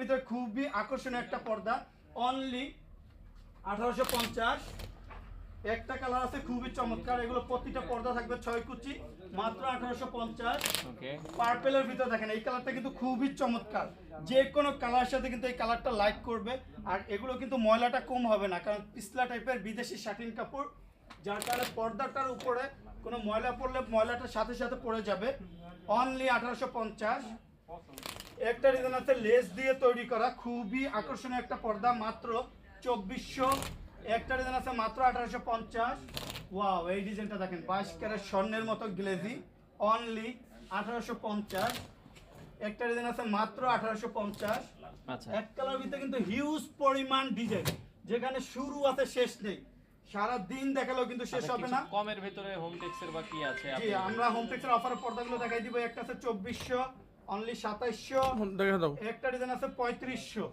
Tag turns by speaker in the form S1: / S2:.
S1: ভিতরে খুবই আকর্ষণীয় একটা পর্দা, অনলি 1850। একটা কালার আছে খুবই চমৎকার, এগুলো প্রতিটা পর্দা থাকবে 6 কুচি, মাত্র 1850।
S2: ওকে,
S1: পার্পেলের ভিতরে দেখেন এই কালারটা কিন্তু খুবই চমৎকার, যে কোনো কালার সাথে কিন্তু এই কালারটা লাইট করবে। আর এগুলো কিন্তু ময়লাটা কম হবে না, কারণ পিছলা টাইপের বিদেশি শাটিন কাপড়, যার কারণে পর্দাটার উপরে কোনো ময়লা পড়লে ময়লাটার সাথে সাথে পড়ে যাবে। অনলি 1850। একটা ডিজাইন আছে লেস দিয়ে তৈরি করা, খুবই আকর্ষণীয় একটা পর্দা, মাত্র 2400। একটা ডিজাইন আছে মাত্র 1850। ওয়াও, এই ডিজাইনটা দেখেন 22 ক্যারেট স্বর্ণের মতো গ্লেজি, অনলি 1850। একটা ডিজাইন আছে মাত্র 1850।
S2: আচ্ছা,
S1: এক কালার ভিতরে কিন্তু হিউজ পরিমাণ ডিজাইন, যেখানে শুরু আছে শেষ নেই, সারা দিন দেখালেও কিন্তু শেষ হবে না।
S2: কমের ভিতরে হোম টেক্সের বা কি আছে
S1: জি, আমরা হোম টেক্সের অফারের পর্দাগুলো দেখাই দিব। একটা আছে 2400, অনলি 2700।
S3: দেখা দাও।
S1: একটা ডিজাইন আছে 3500,